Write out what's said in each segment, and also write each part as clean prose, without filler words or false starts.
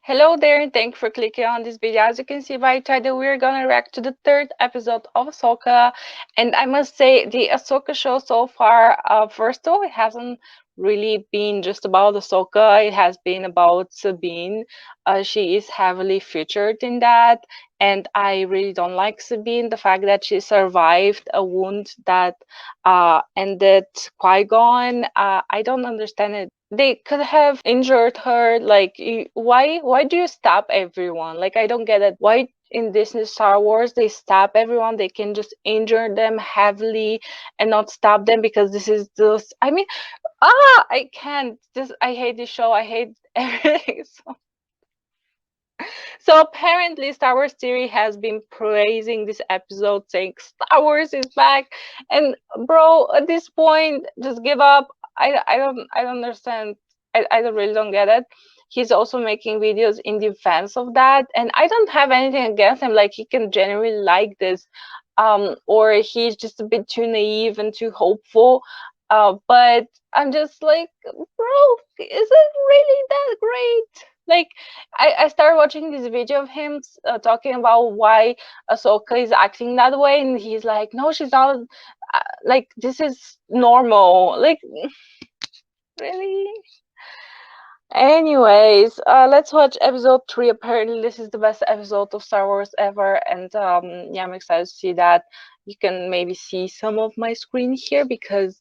Hello there, and thank you for clicking on this video. As you can see by title, we're gonna react to the third episode of Ahsoka. And I must say, the Ahsoka show so far, first of all, it hasn't really been just about Ahsoka, it has been about Sabine. She is heavily featured in that, and I really don't like Sabine. The fact that she survived a wound that ended Qui-Gon, I don't understand it. They could have injured her. Like, why do you stop everyone? Like, I don't get it. Why in Disney Star Wars they stop everyone? They can just injure them heavily and not stop them because this is just, I mean, I can't. Just, I hate this show. I hate everything. So apparently, Star Wars Theory has been praising this episode, saying Star Wars is back. And bro, at this point, just give up. I don't understand. I don't really don't get it. He's also making videos in defense of that, and I don't have anything against him. Like, he can genuinely like this, or he's just a bit too naive and too hopeful. But I'm just like, bro, is it really that great? Like, I started watching this video of him talking about why Ahsoka is acting that way, and he's like, no, she's not. Like, this is normal. Like, really? Anyways, let's watch episode 3. Apparently, this is the best episode of Star Wars ever, and yeah, I'm excited to see that. You can maybe see some of my screen here because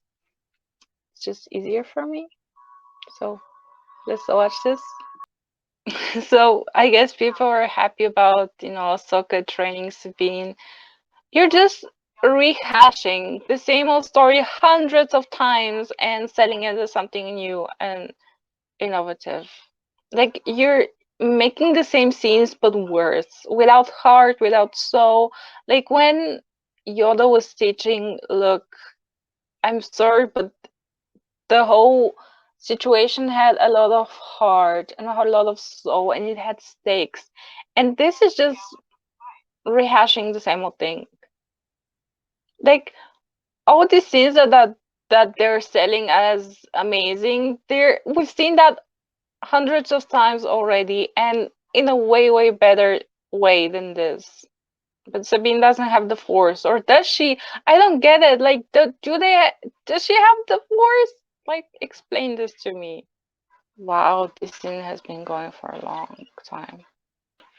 it's just easier for me. So let's watch this. So I guess people are happy about, Ahsoka training Sabine. You're just rehashing the same old story hundreds of times and selling it as something new and innovative. Like, you're making the same scenes but worse, without heart, without soul. Like when Yoda was teaching, look, I'm sorry, but the whole situation had a lot of heart and a lot of soul, and it had stakes. And this is just rehashing the same old thing. Like, all these scenes that they're selling as amazing, we've seen that hundreds of times already, and in a way better way than this. But Sabine doesn't have the force, or does she? I don't get it. Like, does she have the force? Like, explain this to me. Wow, this scene has been going for a long time.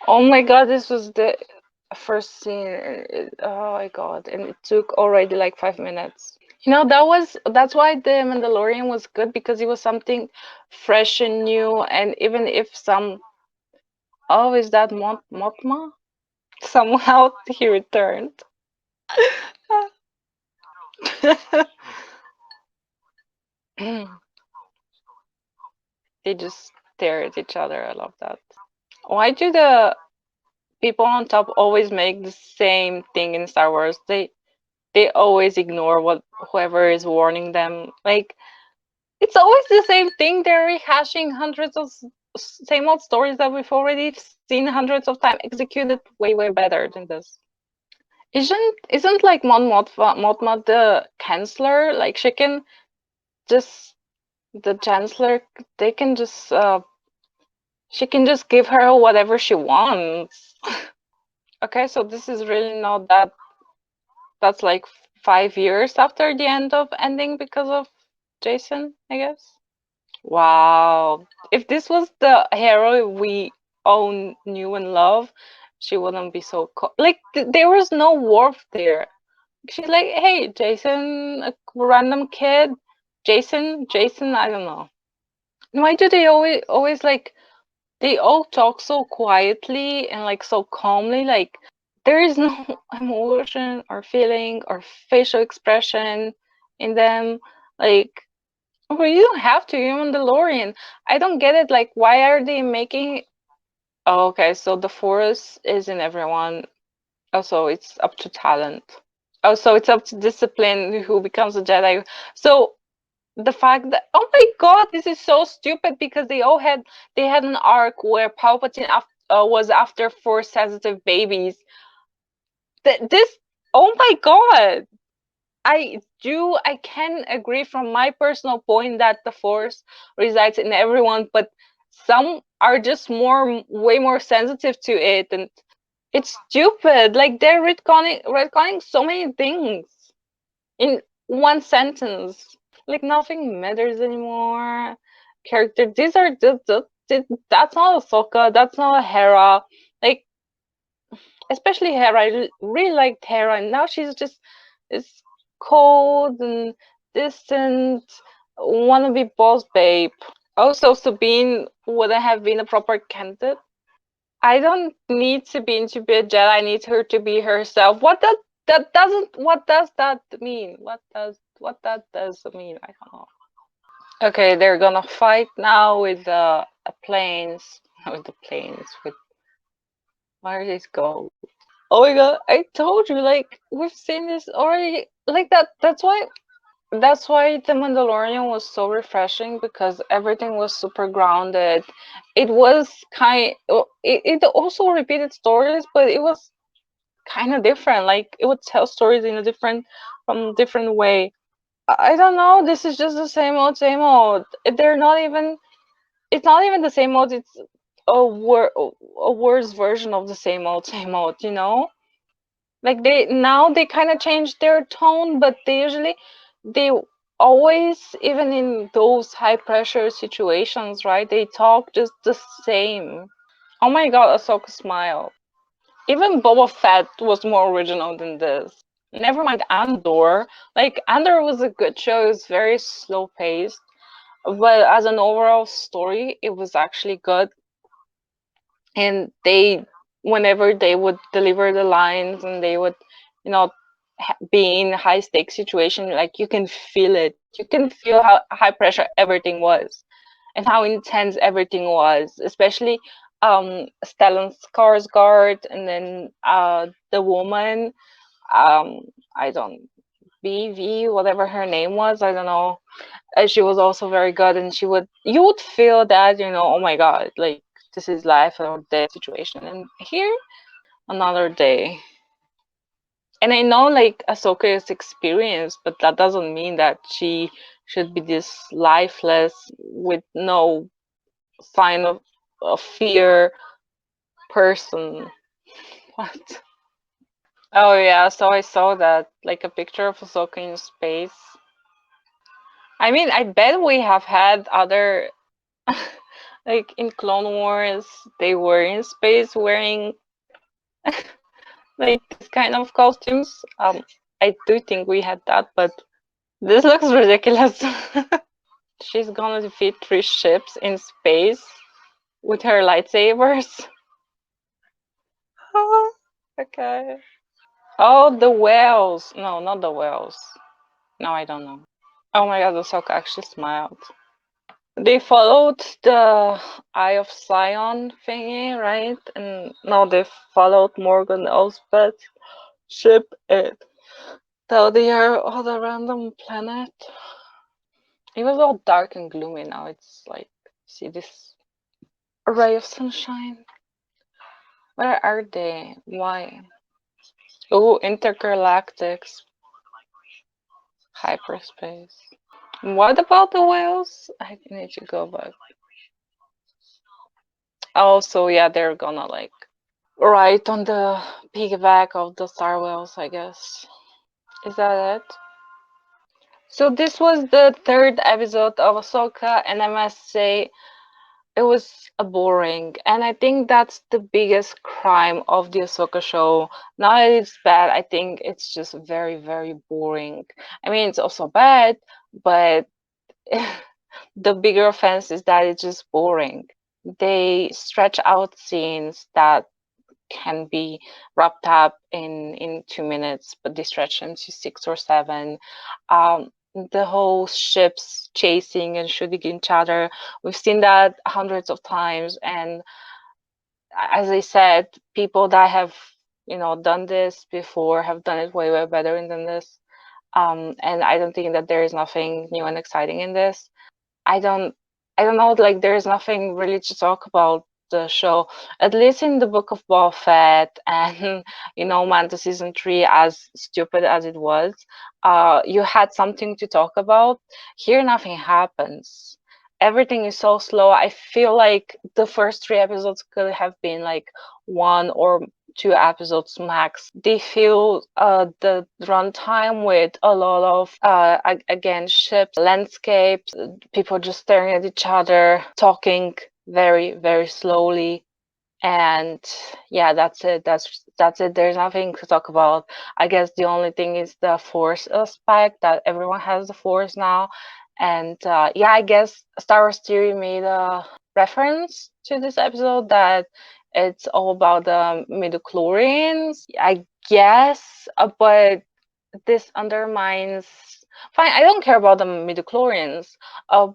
Oh my god, this was the first scene. Oh my god, and it took already like 5 minutes. That's why the Mandalorian was good, because it was something fresh and new, and even if oh, is that Motma? Somehow he returned. They just stare at each other. I love that. Why do the people on top always make the same thing in Star Wars? They always ignore what whoever is warning them. Like, it's always the same thing. They're rehashing hundreds of same old stories that we've already seen hundreds of times, executed way better than this. Isn't like Mon Mothma the Chancellor? Like, she can just the Chancellor. They can just she can just give her whatever she wants. Okay, so this is really not that. That's like 5 years after the end of ending because of Jason, I guess. Wow. If this was the hero we all knew and love, she wouldn't be so like there was no warmth there. She's like, "Hey, Jason, a random kid, Jason, I don't know." Why do they always like they all talk so quietly and like so calmly, like there is no emotion or feeling or facial expression in them, like. Well, you don't have to. You're Mandalorian. I don't get it. Like, why are they making? Oh, okay, so the Force is in everyone. Also, it's up to talent. Also, it's up to discipline who becomes a Jedi. So the fact that, oh my God, this is so stupid, because they had an arc where Palpatine was after Force sensitive babies. This, oh my God. I can agree from my personal point that the Force resides in everyone, but some are just way more sensitive to it, and it's stupid. Like they're retconning so many things in one sentence. Like nothing matters anymore. Character, these are that's not Ahsoka, that's not Hera. Like especially Hera, I really liked Hera, and now she's just this cold and distant wannabe boss babe. Also, Sabine wouldn't have been a proper candidate. I don't need Sabine to be a Jedi. I need her to be herself. That doesn't what does that mean? What that does mean? I don't know. Okay, they're gonna fight now with the planes. With the planes. With where these go? Oh my god! I told you, like we've seen this already. Like that. That's why The Mandalorian was so refreshing because everything was super grounded. It was it also repeated stories, but it was kind of different. Like it would tell stories in a different way. I don't know. This is just the same old, same old. They're not even. It's not even the same old. It's a worse version of the same old, same old. You know, like they kind of change their tone, but they always, even in those high pressure situations, right? They talk just the same. Oh my god, Ahsoka smile. Even Boba Fett was more original than this. Never mind Andor. Like Andor was a good show. It was very slow paced, but as an overall story, it was actually good. And they, whenever they would deliver the lines and they would, you know, be in high stakes situation, like you can feel it. You can feel how high pressure everything was and how intense everything was, especially Stellan Skarsgård, and then the woman, um I don't, BV, whatever her name was, I don't know. She was also very good, and you would feel that, oh my god, like this is life or death situation. And here, another day. And I know like Ahsoka is experienced, but that doesn't mean that she should be this lifeless with no sign of fear person. What? Oh yeah, so I saw that, like a picture of Ahsoka in space. I mean, I bet we have had other like in Clone Wars, they were in space wearing like this kind of costumes. I do think we had that, but this looks ridiculous. She's gonna defeat 3 ships in space with her lightsabers. Okay. Oh, the whales. No, not the whales. No, I don't know. Oh my god, Ahsoka actually smiled. They followed the Eye of Sion thingy, right? And now they followed Morgan Elsbeth ship and now they are on a random planet. It was all dark and gloomy. Now it's like, see this ray of sunshine. Where are they? Why? Oh, intergalactic hyperspace. What about the whales? I need to go back. Also, yeah, they're gonna like right on the piggyback of the star whales, I guess. Is that it? So this was the third episode of Ahsoka, and I must say it was a boring. And I think that's the biggest crime of the Ahsoka show. Not that it's bad, I think it's just very, very boring. I mean, it's also bad, but the bigger offense is that it's just boring. They stretch out scenes that can be wrapped up in 2 minutes, but they stretch them to 6 or 7. The whole ships chasing and shooting each other, we've seen that hundreds of times. And as I said, people that have done this before have done it way way better than this. And I don't think that there is nothing new and exciting in this. I don't I don't know, like there's nothing really to talk about the show. At least in the Book of Boba Fett and Manta season 3, as stupid as it was, you had something to talk about. Here nothing happens. everything is so slow. I feel like the first three episodes could have been like one or two episodes max. They feel the runtime with a lot of again ships, landscapes, people just staring at each other, talking very very slowly. And yeah, that's it. That's it. There's nothing to talk about. I guess the only thing is the force aspect, that everyone has the force now. And yeah, I guess Star Wars Theory made a reference to this episode that it's all about the midichlorians, I guess. But this undermines, fine, I don't care about the midichlorians,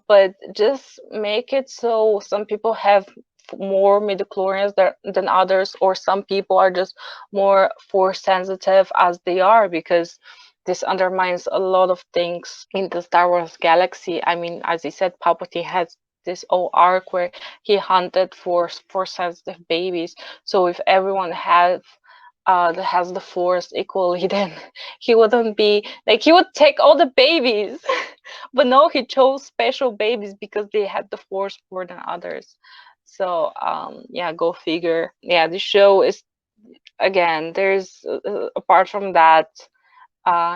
but just make it so some people have more midichlorians than others, or some people are just more force sensitive as they are, because this undermines a lot of things in the Star Wars galaxy. I mean, as I said, Palpatine has this whole arc where he hunted for force sensitive babies. So if everyone have that has the force equally, then he wouldn't be like, he would take all the babies. But no, he chose special babies because they had the force more than others. So yeah, go figure. Yeah, the show is, again, there's apart from that,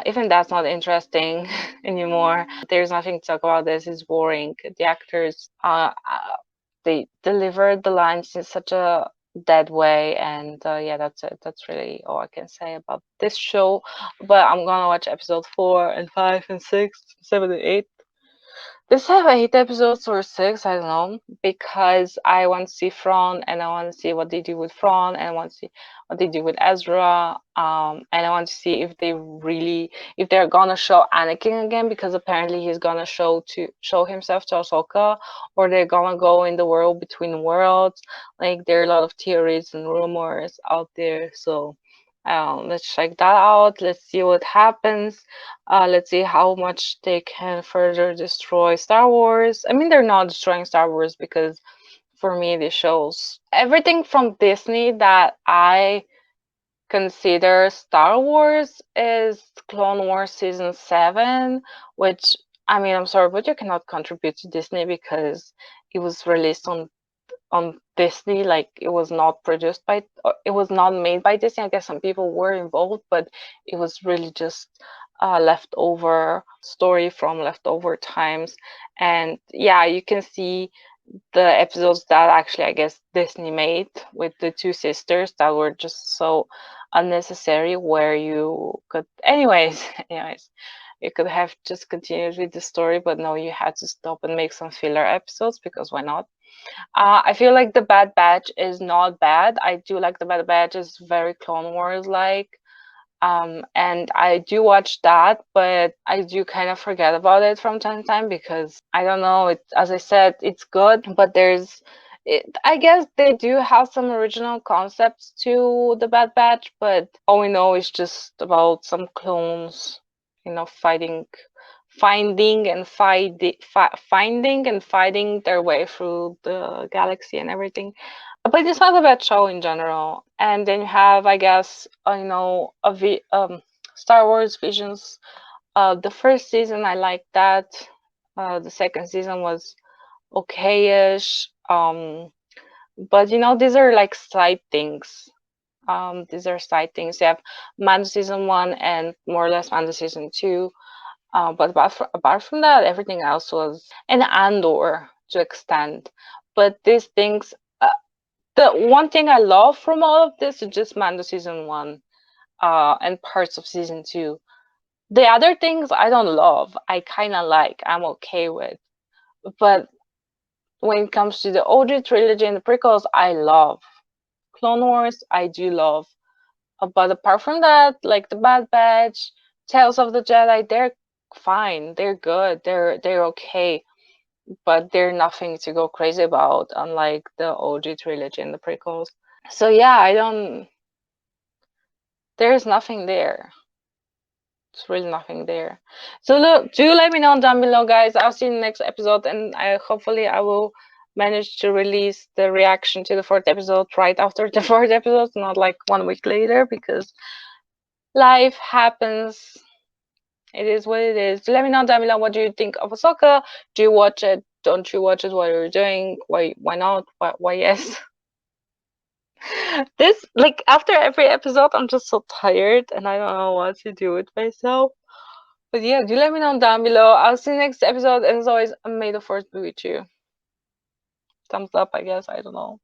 even that's not interesting anymore. There's nothing to talk about. This is boring. The actors, they delivered the lines in such a dead way, and yeah, that's it. That's really all I can say about this show. But I'm gonna watch episode 4 and 5 and 6, 7 and 8. This have 8 episodes or six, I don't know, because I want to see Thrawn, and I want to see what they do with Thrawn, and I want to see what they do with Ezra, and I want to see if they really, if they're gonna show Anakin again, because apparently he's gonna show himself to Ahsoka, or they're gonna go in the world between worlds. Like, there are a lot of theories and rumors out there, so let's check that out. Let's see what happens. Let's see how much they can further destroy Star Wars. I mean, they're not destroying Star Wars, because for me, this shows everything from Disney that I consider Star Wars is Clone Wars season 7, which, I mean, I'm sorry, but you cannot contribute to Disney because it was released on Disney. Like, it was not produced by, it was not made by Disney. I guess some people were involved, but it was really just leftover story from leftover times. And yeah, you can see the episodes that actually, I guess, Disney made with the two sisters that were just so unnecessary, where you could, anyways, anyways, you could have just continued with the story, but no, you had to stop and make some filler episodes, because why not? I feel like the Bad Batch is not bad. I do like the Bad Batch. It's very Clone Wars like. And I do watch that, but I do kind of forget about it from time to time, because I don't know. It, as I said, it's good, but I guess they do have some original concepts to the Bad Batch, but all we know is just about some clones, fighting, finding and fighting their way through the galaxy and everything. But it's not a bad show in general. And then you have, I guess, Star Wars Visions. The first season, I liked that. The second season was okay-ish. But these are like side things. These are side things. You have Mando season 1 and more or less Mando season 2. But apart from that, everything else was an Andor to extent. But these things, the one thing I love from all of this is just Mando season 1, and parts of season 2. The other things I don't love. I kind of like. I'm okay with. But when it comes to the OG trilogy and the prequels, I love. Clone Wars, I do love. But apart from that, like the Bad Batch, Tales of the Jedi, they're fine. They're good. They're okay. But they're nothing to go crazy about, unlike the OG trilogy and the prequels. So yeah, there's nothing there. It's really nothing there. So look, do let me know down below, guys. I'll see you in the next episode, and hopefully I will manage to release the reaction to the 4th episode right after the 4th episode, not like 1 week later, because life happens. It is what it is. Let me know down below, what do you think of Ahsoka? Do you watch it? don't you watch it while you're doing? Why not? Why yes? This, like, after every episode, I'm just so tired and I don't know what to do with myself. But yeah, do let me know down below. I'll see you next episode. And as always, may the force be with you. Thumbs up, I guess. I don't know.